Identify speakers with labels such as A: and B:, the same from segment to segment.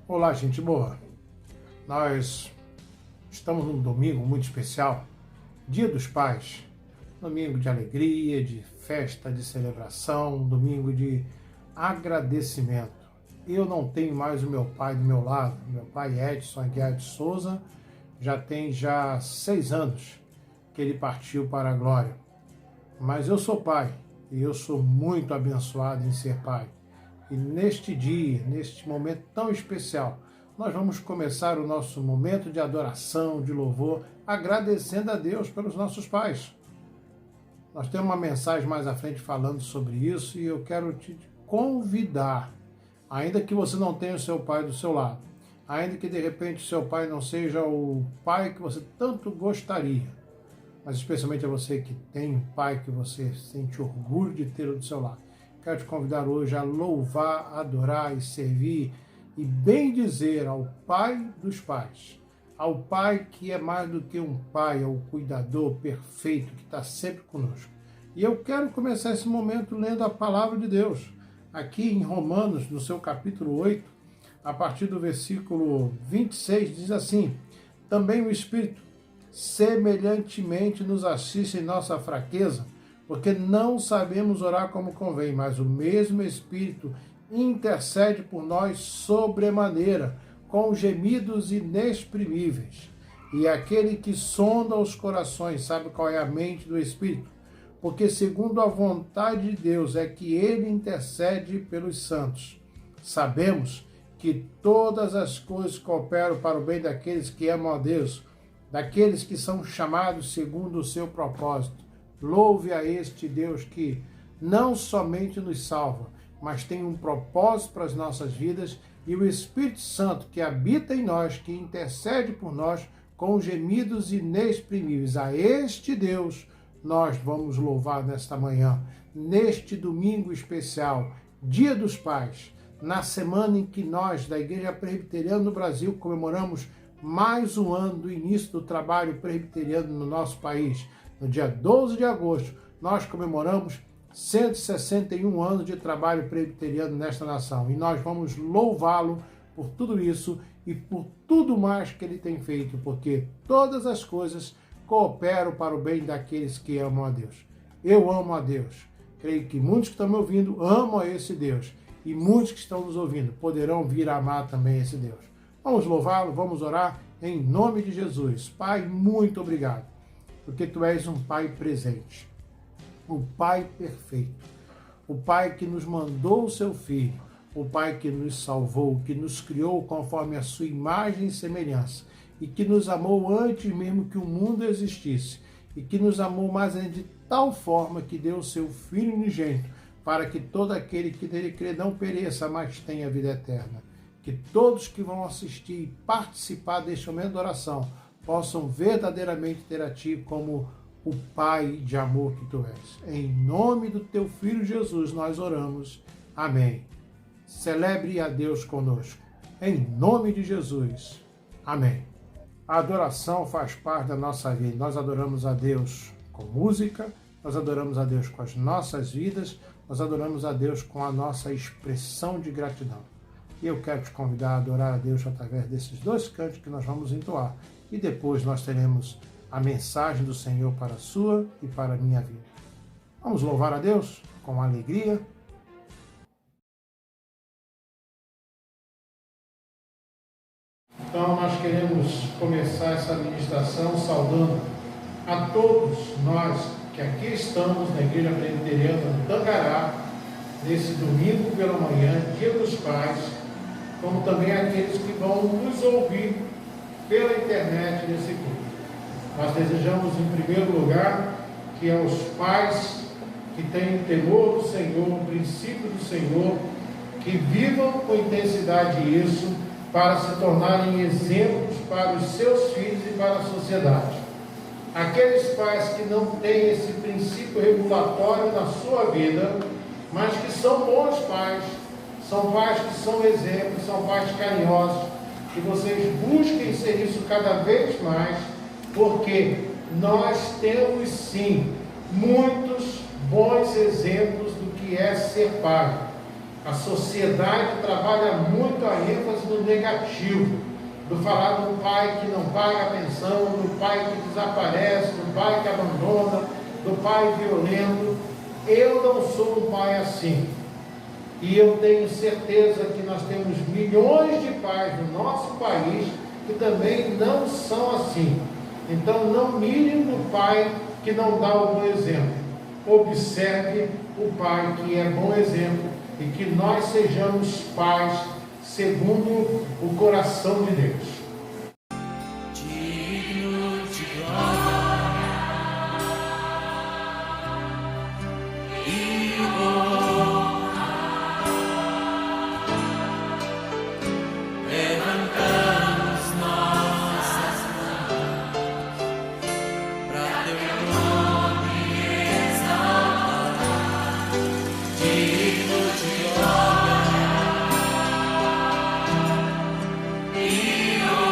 A: Olá, gente boa. Nós estamos num domingo muito especial, Dia dos Pais. Domingo de alegria, de festa, de celebração, um domingo de agradecimento. Eu não tenho mais o meu pai do meu lado. Meu pai Edson Aguiar de Souza já tem 6 anos que ele partiu para a glória. Mas eu sou pai e eu sou muito abençoado em ser pai. E neste dia, neste momento tão especial, nós vamos começar o nosso momento de adoração, de louvor, agradecendo a Deus pelos nossos pais. Nós temos uma mensagem mais à frente falando sobre isso e eu quero te convidar, ainda que você não tenha o seu pai do seu lado, ainda que de repente o seu pai não seja o pai que você tanto gostaria, mas especialmente a você que tem um pai que você sente orgulho de ter do seu lado. Quero te convidar hoje a louvar, adorar e servir e bendizer ao Pai dos pais, ao Pai que é mais do que um pai, é o cuidador perfeito que está sempre conosco. E eu quero começar esse momento lendo a palavra de Deus, aqui em Romanos, no seu capítulo 8, a partir do versículo 26, diz assim: também o Espírito semelhantemente nos assiste em nossa fraqueza, porque não sabemos orar como convém, mas o mesmo Espírito intercede por nós sobremaneira, com gemidos inexprimíveis. E aquele que sonda os corações sabe qual é a mente do Espírito, porque segundo a vontade de Deus é que ele intercede pelos santos. Sabemos que todas as coisas cooperam para o bem daqueles que amam a Deus, daqueles que são chamados segundo o seu propósito. Louve a este Deus que não somente nos salva, mas tem um propósito para as nossas vidas, e o Espírito Santo que habita em nós, que intercede por nós com gemidos inexprimíveis. A este Deus nós vamos louvar nesta manhã, neste domingo especial, Dia dos Pais, na semana em que nós, da Igreja Presbiteriana no Brasil, comemoramos mais um ano do início do trabalho presbiteriano no nosso país. No dia 12 de agosto, nós comemoramos 161 anos de trabalho presbiteriano nesta nação. E nós vamos louvá-lo por tudo isso e por tudo mais que ele tem feito, porque todas as coisas cooperam para o bem daqueles que amam a Deus. Eu amo a Deus. Creio que muitos que estão me ouvindo amam a esse Deus. E muitos que estão nos ouvindo poderão vir a amar também esse Deus. Vamos louvá-lo, vamos orar em nome de Jesus. Pai, muito obrigado, porque Tu és um Pai presente, o Pai perfeito, o Pai que nos mandou o Seu Filho, o Pai que nos salvou, que nos criou conforme a Sua imagem e semelhança, e que nos amou antes mesmo que o mundo existisse, e que nos amou mais ainda de tal forma que deu o Seu Filho unigênito, para que todo aquele que nele crê não pereça, mas tenha vida eterna. Que todos que vão assistir e participar deste momento de oração possam verdadeiramente ter a Ti como o Pai de amor que Tu és. Em nome do Teu Filho Jesus nós oramos. Amém. Celebre a Deus conosco. Em nome de Jesus. Amém. A adoração faz parte da nossa vida. Nós adoramos a Deus com música, nós adoramos a Deus com as nossas vidas, nós adoramos a Deus com a nossa expressão de gratidão. E eu quero te convidar a adorar a Deus através desses 2 cantos que nós vamos entoar. E depois nós teremos a mensagem do Senhor para a sua e para a minha vida. Vamos louvar a Deus com alegria. Então nós queremos começar essa ministração saudando a todos nós que aqui estamos na Igreja Presbiteriana do Tangará, nesse domingo pela manhã, Dia dos Pais, como também aqueles que vão nos ouvir pela internet nesse culto. Nós desejamos, em primeiro lugar, que aos pais que têm o temor do Senhor, o princípio do Senhor, que vivam com intensidade isso, para se tornarem exemplos para os seus filhos e para a sociedade. Aqueles pais que não têm esse princípio regulatório na sua vida, mas que são bons pais, são pais que são exemplos, são pais carinhosos, que vocês busquem ser isso cada vez mais, porque nós temos sim muitos bons exemplos do que é ser pai. A sociedade trabalha muito a ênfase no negativo, do falar do pai que não paga a pensão, do pai que desaparece, do pai que abandona, do pai violento. Eu não sou um pai assim. E eu tenho certeza que nós temos milhões de pais no nosso país que também não são assim. Então não mire no pai que não dá o bom exemplo. Observe o pai que é bom exemplo e que nós sejamos pais segundo o coração de Deus.
B: Digno de glória e honra, levantamos nossas mãos para teu nome exaltar. Digno de glória e honra.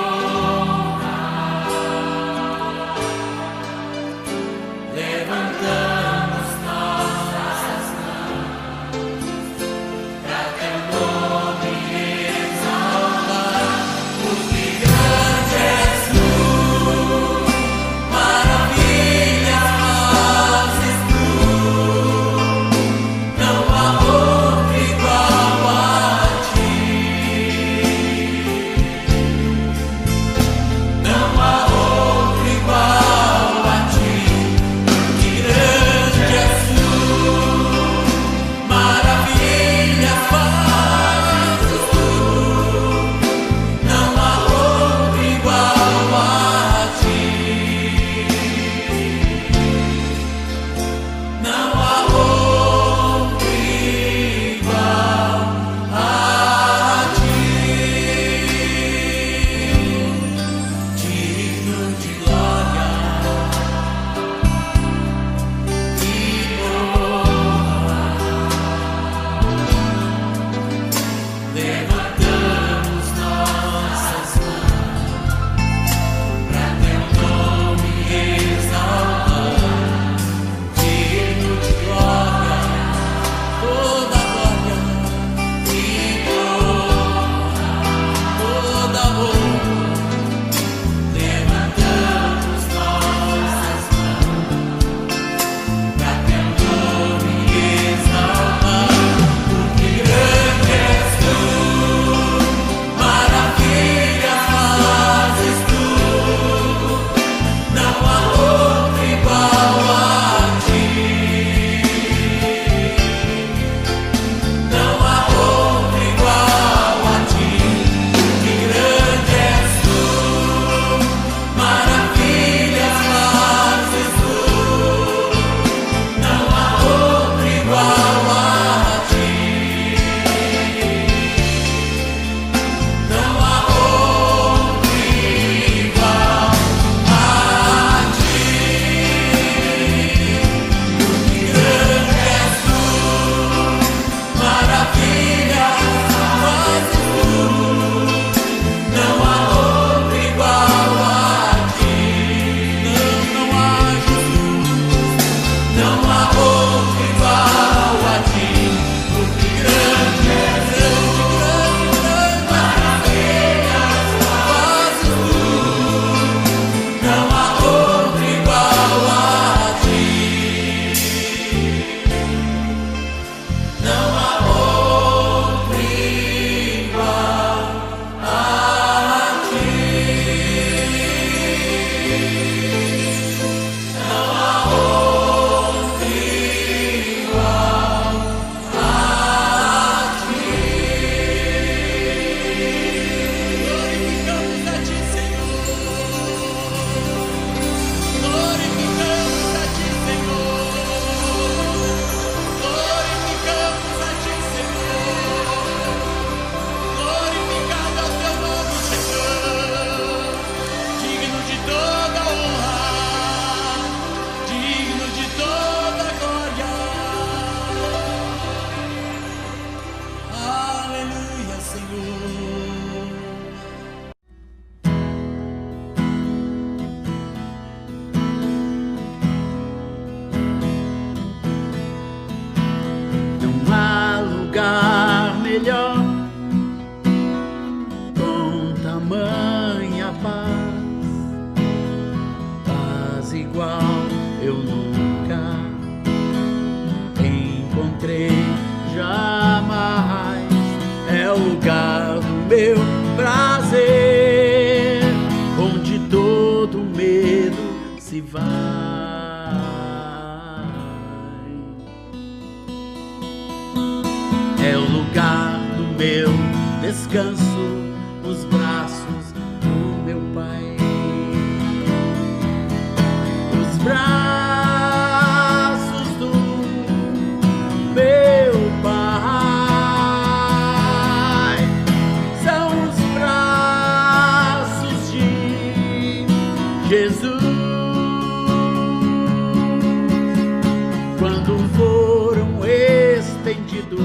C: temerei jamais. É o lugar do meu prazer, onde todo medo se vai. É o lugar do meu descanso, nos braços do meu Pai. Os braços do meu Pai são os braços de Jesus. Quando foram estendidos,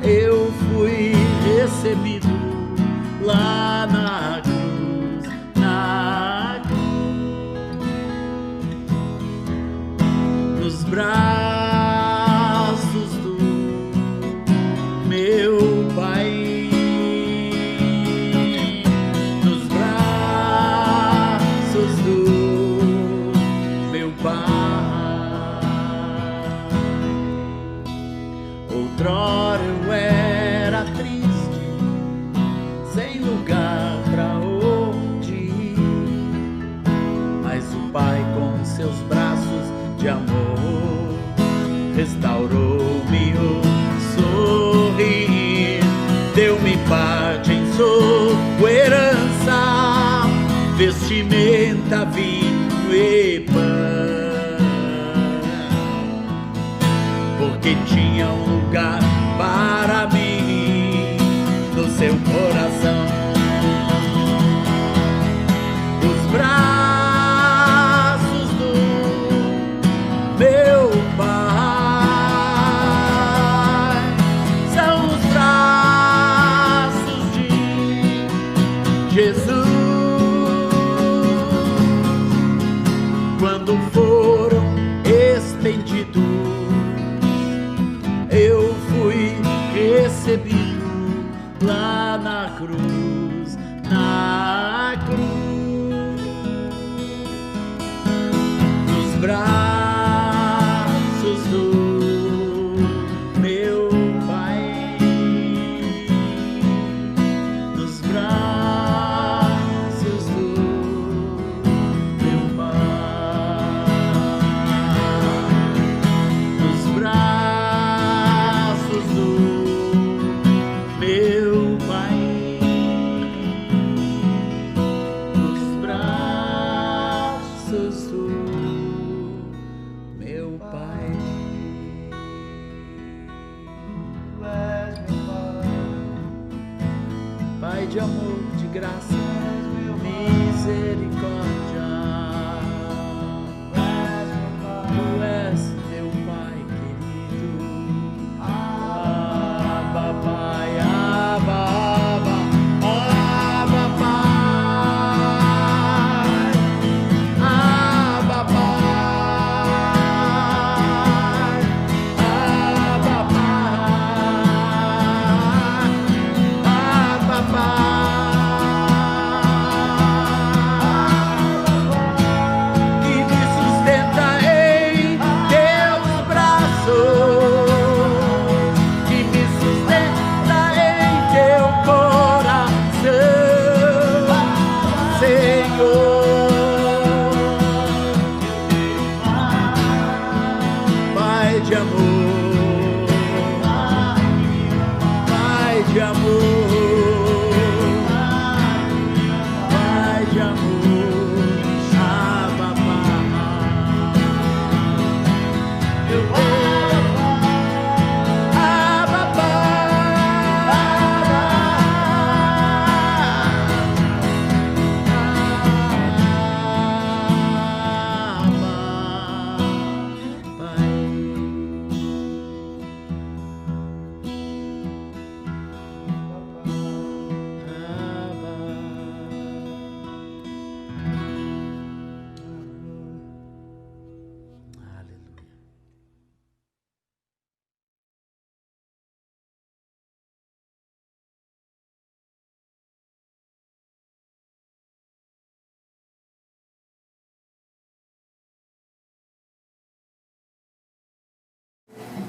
C: eu fui recebido lá na cruz, na cruz, nos braços do meu Pai, nos braços do meu Pai. Outrora eu era triste, sem lugar pra onde ir, mas o Pai com seus braços de amor restaurou-me o sorrir, deu-me parte em sua herança, vestimenta, vinho e pão, porque tinha um lugar para mim no seu coração. Os braços do meu Pai são os braços de Jesus. Quando foram estendidos, eu fui recebido lá na cruz, na cruz, nos braços do meu Pai, nos braços do meu Pai, nos braços do meu Pai, nos braços do meu Pai. Pai de amor, de graça, misericórdia, Tu és meu Pai querido. Abba, Pai, Abba, Abba, Abba, Pai, Abba, Pai, Abba, Pai, Abba, Pai. Que me sustenta em teus braços, que me sustenta em teu coração, Senhor. Pai de amor, Pai de amor, Pai de amor, Abba, Pai. Abba, Pai.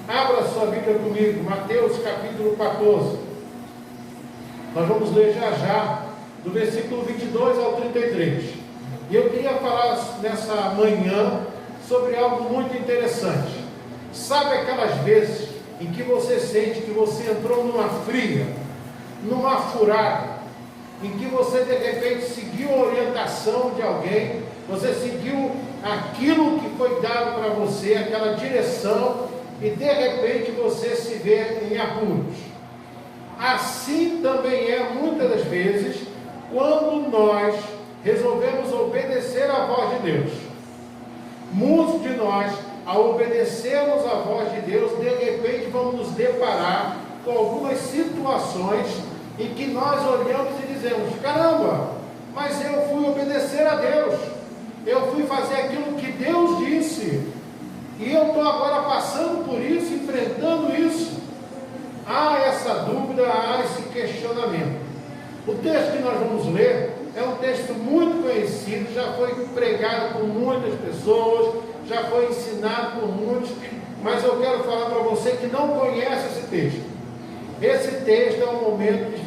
A: Abra sua Bíblia comigo, Mateus capítulo 14. Nós vamos ler já, do versículo 22 ao 33. E eu queria falar nessa manhã sobre algo muito interessante. Sabe aquelas vezes em que você sente que você entrou numa fria, numa furada, em que você de repente seguiu a orientação de alguém, você seguiu aquilo que foi dado para você, aquela direção, e de repente você se vê em apuros. Assim também é muitas das vezes quando nós resolvemos obedecer à voz de Deus. Muitos de nós, ao obedecermos à voz de Deus, de repente vamos nos deparar com algumas situações em que nós olhamos e dizemos: caramba, mas eu fui obedecer a Deus, eu fui fazer aquilo que Deus disse, e eu estou agora passando por isso, enfrentando isso. Há essa dúvida, há esse questionamento. O texto que nós vamos ler é um texto muito conhecido, já foi pregado por muitas pessoas, já foi ensinado por muitos, mas eu quero falar para você que não conhece esse texto. Esse texto é um momento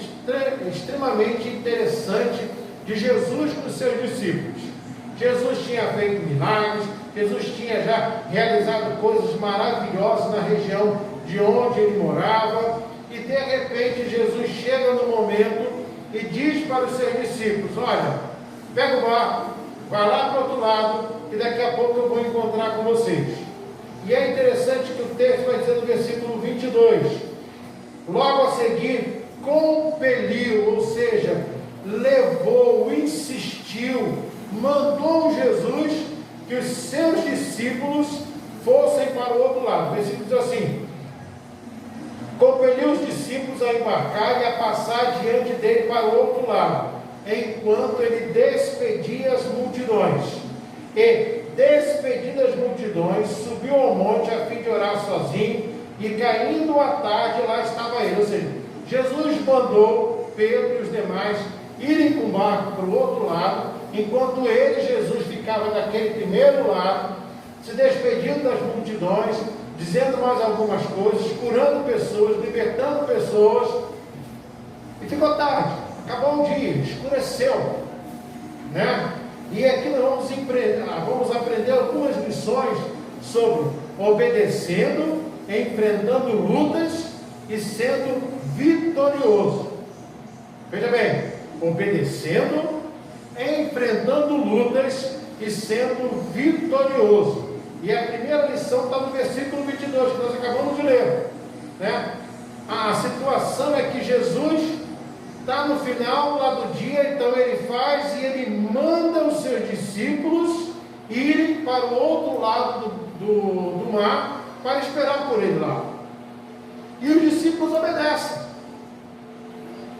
A: extremamente interessante de Jesus com os seus discípulos. Jesus tinha feito milagres, Jesus tinha já realizado coisas maravilhosas na região de onde ele morava, e de repente Jesus chega no momento e diz para os seus discípulos: olha, pega o barco, vai lá para o outro lado, e daqui a pouco eu vou encontrar com vocês. E é interessante que o texto vai dizer no versículo 22, logo a seguir, compeliu, ou seja, levou, insistiu, mandou Jesus que os seus discípulos fossem para o outro lado. O versículo diz assim: compeliu os discípulos a embarcar e a passar diante dele para o outro lado, enquanto ele despedia as multidões. E, despedidas as multidões, subiu ao monte a fim de orar sozinho, e caindo a tarde, lá estava ele. Ou seja, Jesus mandou Pedro e os demais irem com o barco para o outro lado, enquanto ele, Jesus, ficava daquele primeiro lado, se despedindo das multidões, dizendo mais algumas coisas, curando pessoas, libertando pessoas, e ficou tarde, acabou o dia, escureceu, né? E aqui nós vamos aprender algumas lições sobre obedecendo, enfrentando lutas e sendo vitorioso. Veja bem, obedecendo, enfrentando lutas e sendo vitorioso. E a primeira lição está no versículo 22, que nós acabamos de ler, né? A situação é que Jesus está no final lá do dia, então ele faz e ele manda os seus discípulos irem para o outro lado do mar para esperar por ele lá. E os discípulos obedecem.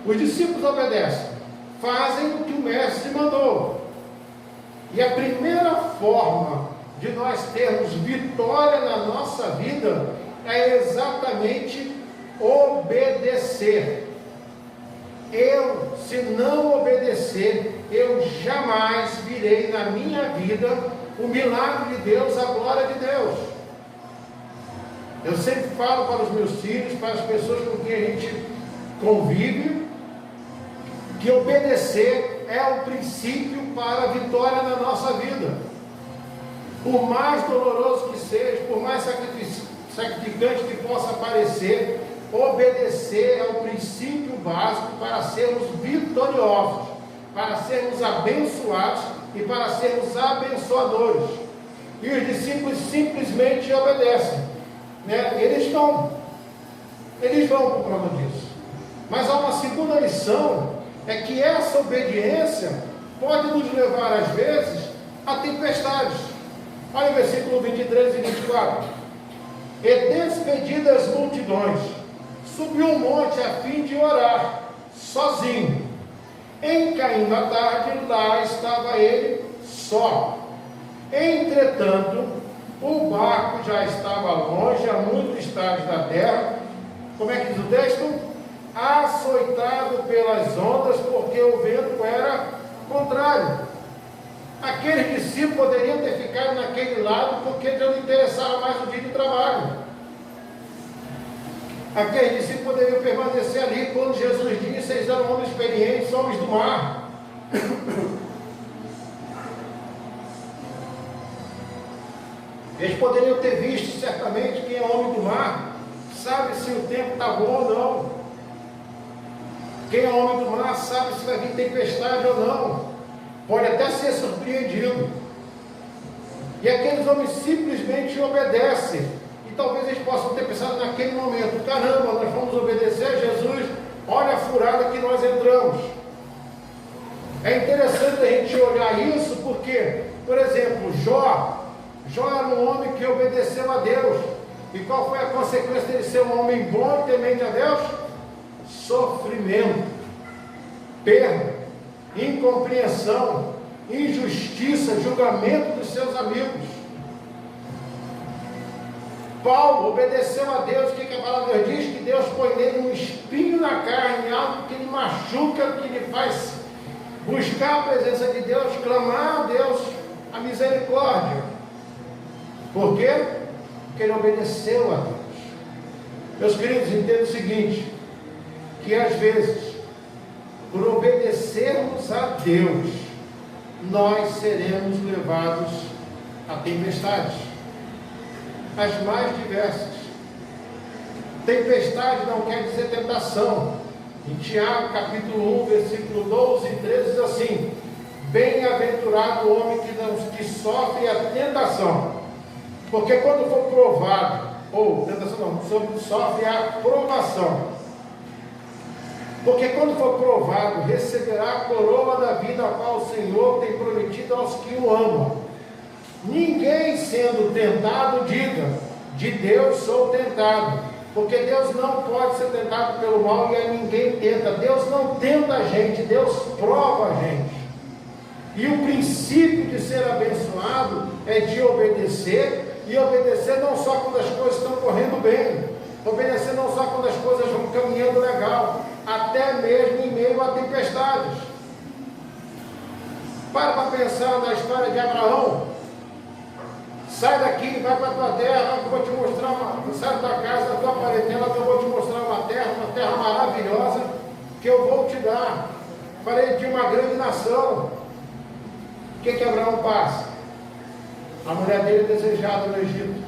A: Os discípulos obedecem, fazem o que o mestre mandou. E a primeira forma de nós termos vitória na nossa vida é exatamente obedecer. Se não obedecer, eu jamais virei na minha vida o milagre de Deus, a glória de Deus. Eu sempre falo para os meus filhos, para as pessoas com quem a gente convive, que obedecer é o princípio para a vitória na nossa vida. Por mais doloroso que seja, por mais sacrificante que possa parecer, obedecer é o princípio básico para sermos vitoriosos, para sermos abençoados e para sermos abençoadores. E os discípulos simplesmente obedecem, né? Eles vão por causa disso. Mas há uma segunda lição, é que essa obediência pode nos levar às vezes a tempestades. Olha o versículo 23 e 24. E despedidas as multidões, subiu um monte a fim de orar, sozinho. Em caindo a tarde, lá estava ele só. Entretanto, o barco já estava longe, a muitos estádios da terra. Como é que diz o texto? Açoitado pelas ondas, porque o vento era contrário. Aqueles discípulos poderiam ter ficado naquele lado, porque não interessava mais o dia de trabalho. Aqueles discípulos poderiam permanecer ali quando Jesus disse: eles eram homens experientes, homens do mar. Eles poderiam ter visto certamente quem é homem do mar, sabe se o tempo está bom ou não. Quem é homem do mar sabe se vai vir tempestade ou não. Pode até ser surpreendido. E aqueles homens simplesmente obedecem. E talvez eles possam ter pensado naquele momento: caramba, nós vamos obedecer a Jesus, olha a furada que nós entramos. É interessante a gente olhar isso porque, por exemplo, Jó era um homem que obedeceu a Deus. E qual foi a consequência dele ser um homem bom e temente a Deus? Sofrimento, perda, incompreensão, injustiça, julgamento dos seus amigos. Paulo obedeceu a Deus. O que a palavra de Deus diz? Que Deus põe nele um espinho na carne, algo que lhe machuca, que lhe faz buscar a presença de Deus, clamar a Deus a misericórdia. Por quê? Porque ele obedeceu a Deus. Meus queridos, entendam o seguinte: que às vezes, por obedecermos a Deus, nós seremos levados a tempestades, as mais diversas. Tempestade não quer dizer tentação. Em Tiago, capítulo 1, versículo 12 e 13, diz assim: bem-aventurado o homem que sofre a tentação, porque quando for provado, ou tentação não, sofre a provação, porque quando for provado, receberá a coroa da vida, a qual o Senhor tem prometido aos que o amam. Ninguém sendo tentado diga: de Deus sou tentado. Porque Deus não pode ser tentado pelo mal, e a ninguém tenta. Deus não tenta a gente, Deus prova a gente. E o princípio de ser abençoado é de obedecer, e obedecer não só quando as coisas estão correndo bem, obedecer não só quando as coisas vão caminhando legal, até mesmo em meio a tempestades. Para pensar na história de Abraão. Sai daqui, vai para a tua terra, que eu vou te mostrar sai da tua casa, da tua parentela, que eu vou te mostrar uma terra maravilhosa, que eu vou te dar. Farei de uma grande nação. O que Abraão passa? A mulher dele é desejada no Egito.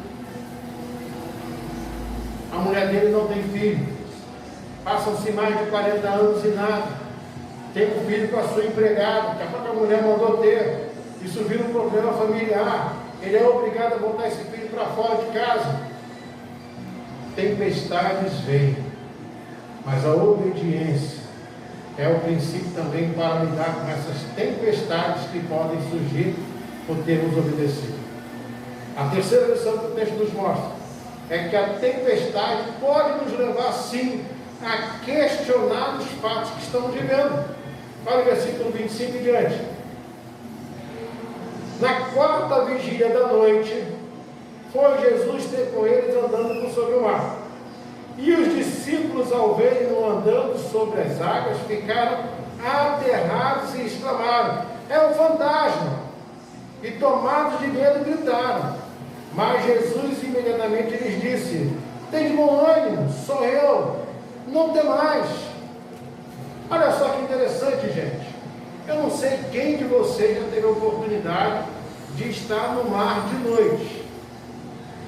A: A mulher dele não tem filho. Passam-se mais de 40 anos e nada. Tem um filho com a sua empregada, que a própria mulher mandou ter. Isso vira um problema familiar. Ele é obrigado a botar esse filho para fora de casa. Tempestades vêm, mas a obediência é o princípio também para lidar com essas tempestades que podem surgir por termos obedecido. A terceira lição que o texto nos mostra é que a tempestade pode nos levar sim a questionar os fatos que estamos vivendo. Olha o versículo 25 em diante. Na quarta vigília da noite, foi Jesus ter com eles andando por sobre o mar. E os discípulos, ao verem-no andando sobre as águas, ficaram aterrados e exclamaram: é um fantasma! E tomados de medo, gritaram. Mas Jesus imediatamente lhes disse: tem de bom ânimo, sou eu, não temais. Olha só que interessante, gente. Eu não sei quem de vocês já teve a oportunidade de estar no mar de noite,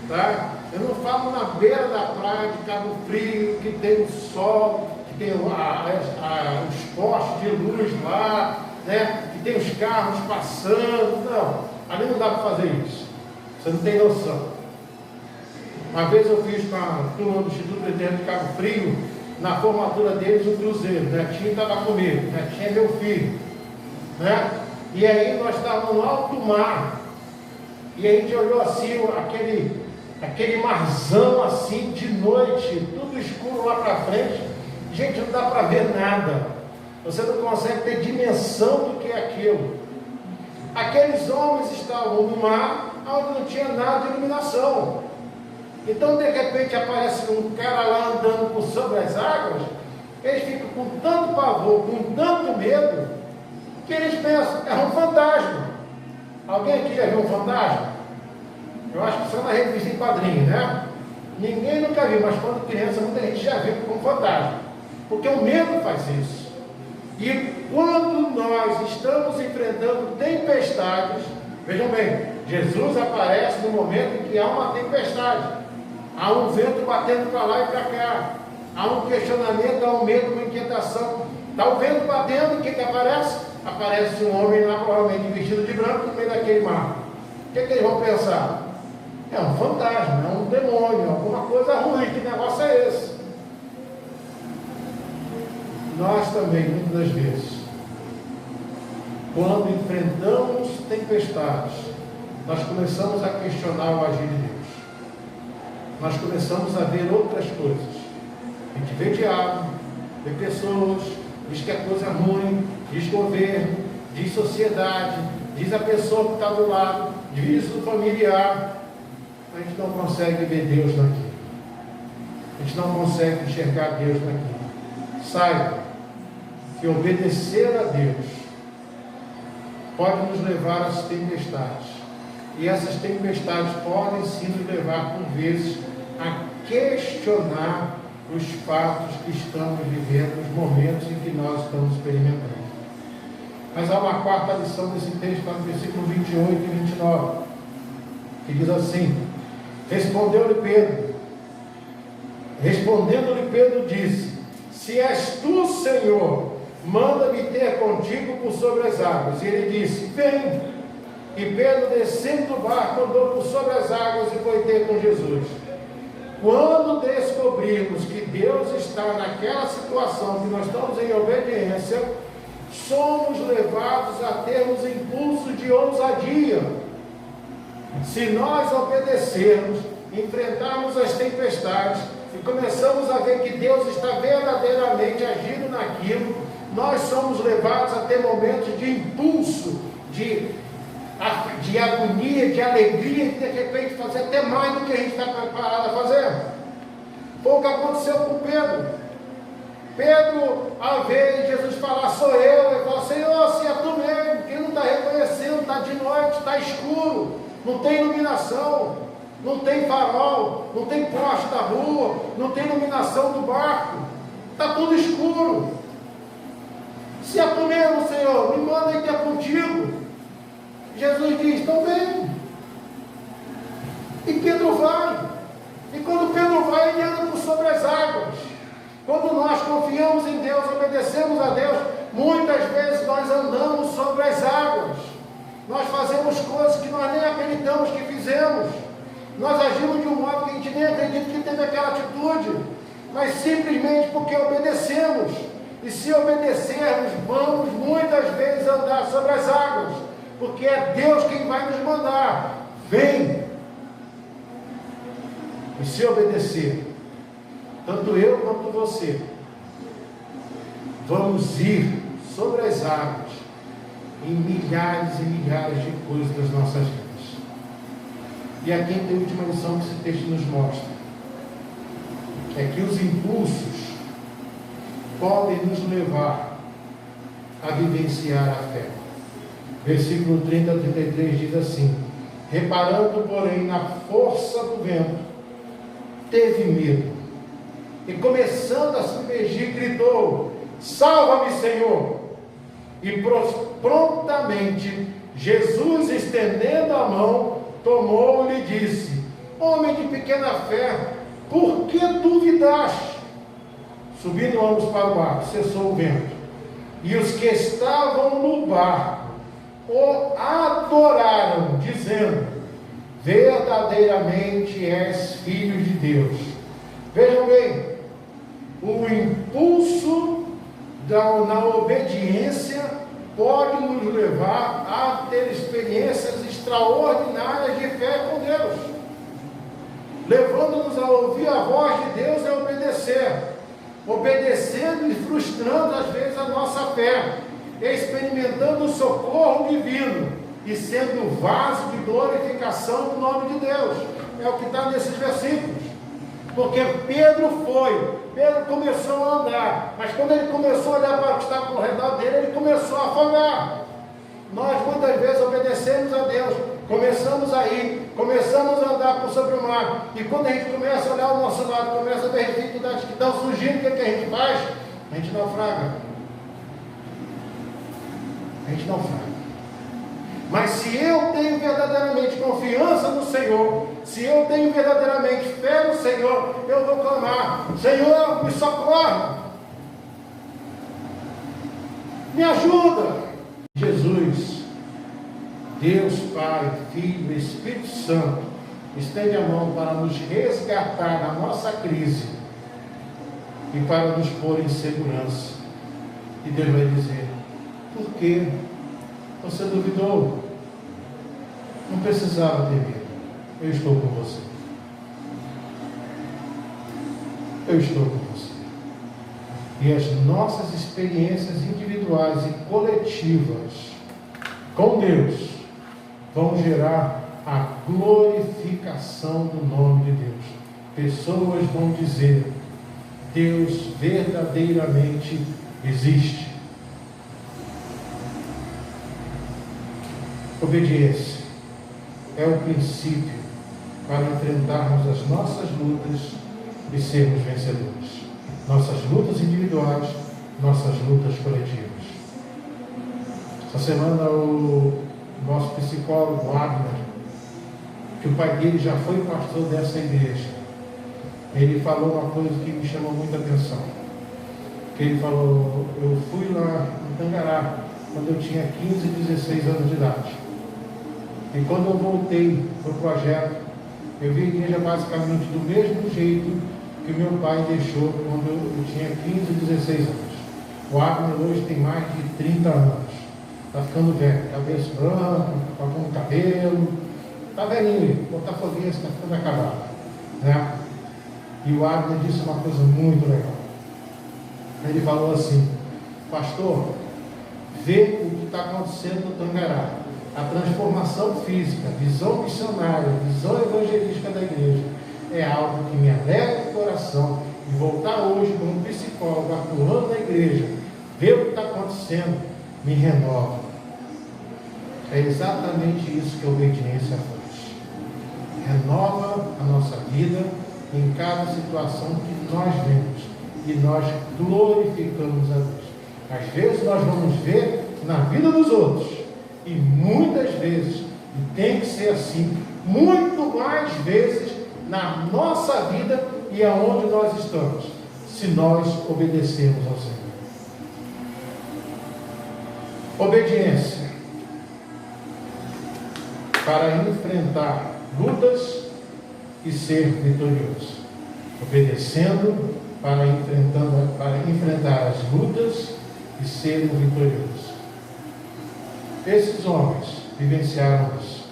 A: tá? Eu não falo na beira da praia de Cabo Frio, que tem o sol, que tem os postes de luz lá, né? Que tem os carros passando. Não, ali não dá para fazer isso. Você não tem noção. Uma vez eu fiz com a turma do Instituto Eterno de Cabo Frio, na formatura deles, um cruzeiro. Netinho estava comigo, Netinho é meu filho, né? E aí nós estávamos no alto mar, e a gente olhou assim, aquele marzão assim, de noite, tudo escuro lá para frente. Gente, não dá para ver nada, você não consegue ter dimensão do que é aquilo. Aqueles homens estavam no mar, onde não tinha nada de iluminação. Então de repente aparece um cara lá andando por sobre as águas, eles ficam com tanto pavor, com tanto medo, que eles pensam: é um fantasma. Alguém aqui já viu um fantasma? Eu acho que só na revista em quadrinho, né? Ninguém nunca viu, mas quando criança, muita gente já viu como fantasma. Porque o medo faz isso. E quando nós estamos enfrentando tempestades, vejam bem, Jesus aparece no momento em que há uma tempestade. Há um vento batendo para lá e para cá. Há um questionamento, há um medo, uma inquietação. Está o vento batendo, o que aparece? Aparece um homem lá, provavelmente vestido de branco, no meio daquele mar. O que eles vão pensar? É um fantasma, é um demônio, alguma coisa ruim. Que negócio é esse? Nós também, muitas das vezes, quando enfrentamos tempestades, nós começamos a questionar o agir de Deus. Nós começamos a ver outras coisas. A gente vê diabo, vê pessoas, diz que é coisa ruim, diz governo, diz sociedade, diz a pessoa que está do lado, diz o familiar. A gente não consegue ver Deus naquilo. A gente não consegue enxergar Deus naquilo. Saiba que obedecer a Deus pode nos levar às tempestades. E essas tempestades podem sim nos levar, por vezes, a questionar os fatos que estamos vivendo, os momentos em que nós estamos experimentando. Mas há uma quarta lição desse texto, no versículo 28 e 29, que diz assim: respondendo-lhe Pedro disse: se és tu, Senhor, manda-me ter contigo por sobre as águas. E ele disse: vem. E Pedro, descendo do barco, andou por sobre as águas e foi ter com Jesus. Quando descobrimos que Deus está naquela situação, que nós estamos em obediência, somos levados a termos impulso de ousadia. Se nós obedecermos, enfrentarmos as tempestades e começamos a ver que Deus está verdadeiramente agindo naquilo, nós somos levados a ter momentos de impulso, de agonia, de alegria, e de repente fazer até mais do que a gente está preparado a fazer. Foi o que aconteceu com Pedro. Pedro, ao ver Jesus falar, sou eu, ele fala: Senhor, se é tu mesmo. Quem não está reconhecendo, está de noite, está escuro, não tem iluminação, não tem farol, não tem poste da rua, não tem iluminação do barco, está tudo escuro. Se é tu mesmo, Senhor, me manda aí que é contigo. Jesus diz: então vem. E Pedro vai. E quando Pedro vai, ele anda por sobre as águas. Quando nós confiamos em Deus, obedecemos a Deus, muitas vezes nós andamos sobre as águas. Nós fazemos coisas que nós nem acreditamos que fizemos. Nós agimos de um modo que a gente nem acredita que teve aquela atitude, mas simplesmente porque obedecemos. E se obedecermos, vamos muitas vezes andar sobre as águas, porque é Deus quem vai nos mandar. Vem. E se obedecer, tanto eu quanto você, vamos ir sobre as águas em milhares e milhares de coisas das nossas vidas. E aqui tem a última lição que esse texto nos mostra: é que os impulsos podem nos levar a vivenciar a fé. Versículo 30 a 33 diz assim: reparando, porém, na força do vento, teve medo, e começando a se submergir, gritou: salva-me, Senhor! E prontamente Jesus, estendendo a mão, tomou-o e lhe disse: homem de pequena fé, por que duvidaste? Subindo ambos para o barco, cessou o vento, e os que estavam no barco o adoraram, dizendo: verdadeiramente és filho de Deus. Vejam bem, o impulso na obediência pode nos levar a ter experiências extraordinárias de fé com Deus, levando-nos a ouvir a voz de Deus e a obedecer, obedecendo e frustrando às vezes a nossa fé, experimentando o socorro divino e sendo vaso de glorificação do nome de Deus. É o que está nesses versículos. Porque Pedro começou a andar, mas quando ele começou a olhar para o que estava ao redor dele, ele começou a afogar. Nós muitas vezes obedecemos a Deus, começamos a ir, começamos a andar por sobre o mar, e quando a gente começa a olhar ao nosso lado, começa a ver as dificuldades que estão surgindo, o que a gente faz? A gente naufraga. A gente naufraga. Mas se eu tenho verdadeiramente confiança no Senhor, se eu tenho verdadeiramente fé no Senhor, eu vou clamar: Senhor, me socorre, me ajuda. Jesus, Deus Pai, Filho e Espírito Santo, estende a mão para nos resgatar da nossa crise e para nos pôr em segurança. E Deus vai dizer: por que você duvidou? Não precisava ter medo. Eu estou com você. Eu estou com você. E as nossas experiências individuais e coletivas com Deus vão gerar a glorificação do nome de Deus. Pessoas vão dizer: Deus verdadeiramente existe. Obediência é o princípio para enfrentarmos as nossas lutas e sermos vencedores. Nossas lutas individuais, nossas lutas coletivas. Essa semana o nosso psicólogo Wagner, que o pai dele já foi pastor dessa igreja, ele falou uma coisa que me chamou muita atenção. Que ele falou: eu fui lá em Tangará quando eu tinha 15, 16 anos de idade. E quando eu voltei para o projeto, eu vi a igreja basicamente do mesmo jeito que meu pai deixou quando eu tinha 15, 16 anos. O Abner hoje tem mais de 30 anos. Está ficando velho, cabeça branca, com algum cabelo. Está velhinho, botafoguense, está ficando acabado. Né? E o Abner disse uma coisa muito legal. Ele falou assim: pastor, vê o que está acontecendo no Tangará. A transformação física, visão missionária, visão evangelística da igreja é algo que me alegra o coração. E voltar hoje como psicólogo atuando na igreja, ver o que está acontecendo, me renova. É exatamente isso que a obediência faz. Renova a nossa vida em cada situação que nós vemos e nós glorificamos a Deus. Às vezes nós vamos ver na vida dos outros. E muitas vezes, e tem que ser assim, muito mais vezes na nossa vida e aonde nós estamos, se nós obedecermos ao Senhor. Obediência para enfrentar lutas e ser vitorioso. Obedecendo para enfrentar as lutas e ser vitorioso. Esses homens vivenciaram isso.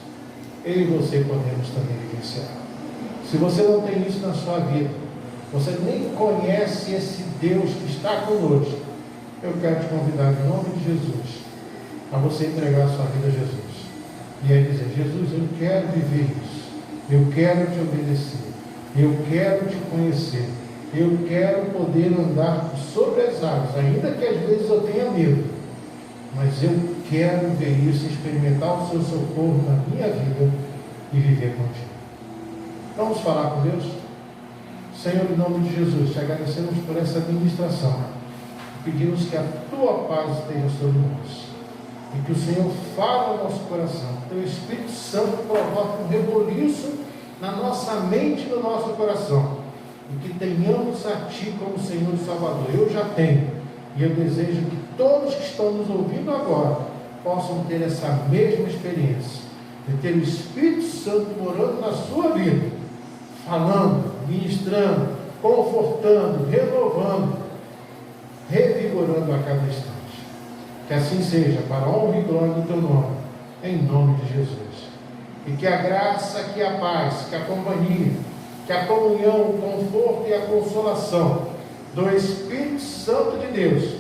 A: Eu e você podemos também vivenciar. Se você não tem isso na sua vida, você nem conhece esse Deus que está conosco, eu quero te convidar em nome de Jesus a você entregar a sua vida a Jesus. E aí dizer: Jesus, eu quero viver isso. Eu quero te obedecer. Eu quero te conhecer. Eu quero poder andar sobre as águas, ainda que às vezes eu tenha medo. Mas eu quero ver isso, experimentar o seu socorro na minha vida e viver contigo. Vamos falar com Deus? Senhor, em nome de Jesus, te agradecemos por essa administração. Pedimos que a tua paz esteja sobre nós. E que o Senhor fale ao nosso coração. Que o Espírito Santo provoque um reboliço na nossa mente e no nosso coração. E que tenhamos a Ti como Senhor e Salvador. Eu já tenho. E eu desejo que todos que estão nos ouvindo agora possam ter essa mesma experiência. De ter o Espírito Santo morando na sua vida. Falando, ministrando, confortando, renovando, revigorando a cada instante. Que assim seja, para a honra e glória do Teu nome, em nome de Jesus. E que a graça, que a paz, que a companhia, que a comunhão, o conforto e a consolação do Espírito Santo de Deus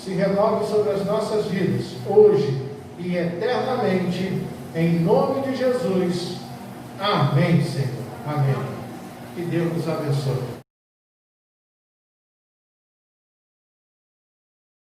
A: se renove sobre as nossas vidas, hoje e eternamente, em nome de Jesus. Amém, Senhor. Amém. Que Deus nos abençoe.